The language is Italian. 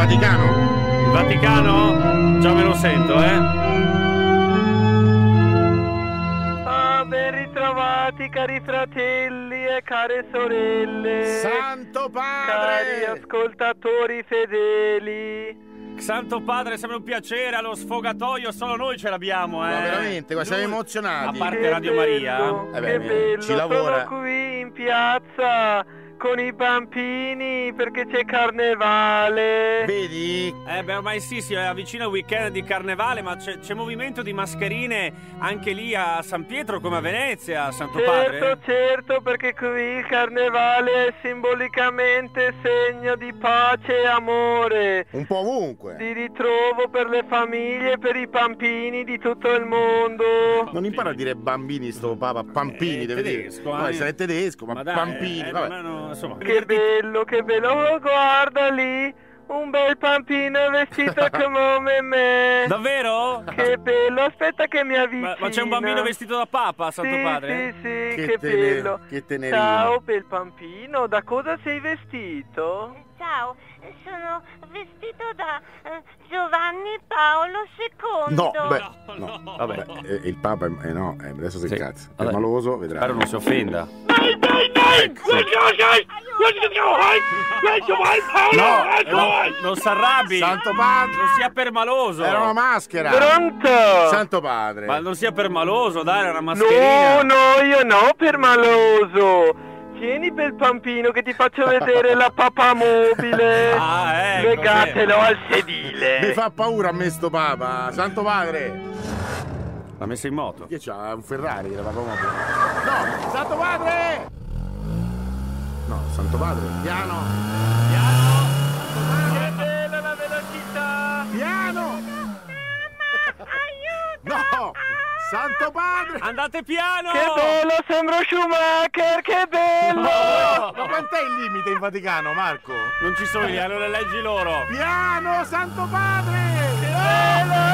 Vaticano? Il Vaticano? Già me lo sento, Ben ritrovati cari fratelli e care sorelle. Santo Padre! Cari ascoltatori fedeli. Santo Padre, sembra un piacere, allo sfogatoio solo noi ce l'abbiamo, Ma veramente, qua siamo emozionati. A parte Che Radio bello, Maria. che bello, ci lavora. sono qui in piazza con i bambini perché c'è carnevale. Vedi? Beh, ormai sì, si avvicina il weekend di carnevale, ma c'è movimento di mascherine anche lì a San Pietro come a Venezia, Santo Padre? Certo, perché qui il carnevale è simbolicamente segno di pace e amore. Un po' ovunque. Di ritrovo per le famiglie e per i bambini di tutto il mondo. Non impara a dire bambini sto papa, pampini deve tedesco, dire. No, essere tedesco, ma dai, pampini, vabbè. insomma, Che bello, che bello. Oh, guarda lì, un bel pampino vestito come me. Davvero? Che bello, aspetta che mi avvicino. Ma c'è un bambino vestito da papa, Santo Padre? Sì, che bello. Che tenerino. Ciao, bel pampino, da cosa sei vestito? Ciao, sono vestito da Giovanni Paolo II. No, beh, No. vabbè, il Papa no, adesso sei Sì. cazzo. È Vabbè. maloso, vedrai. Spero non si offenda. Non si arrabbi. Santo Padre! Non sia permaloso. Era una maschera! Pronto? Santo Padre! Ma non sia permaloso, dai, era una mascherina. No, io no, per maloso. Tieni bel pampino che ti faccio vedere la papamobile. Ah, ecco, Legatelo al Mi sedile. fa paura a me sto Papa! Santo Padre! L'ha messa in moto. Che c'ha un Ferrari, era papamobile. No! Santo Padre! No, Santo Padre, piano! Che bella la velocità. Piano! No! Santo Padre! Andate piano! Che bello, sembro Schumacher, che bello. Ma quant'è il limite in Vaticano, Marco? Non ci sono gli, allora leggi loro. Piano, Santo Padre! Che bello.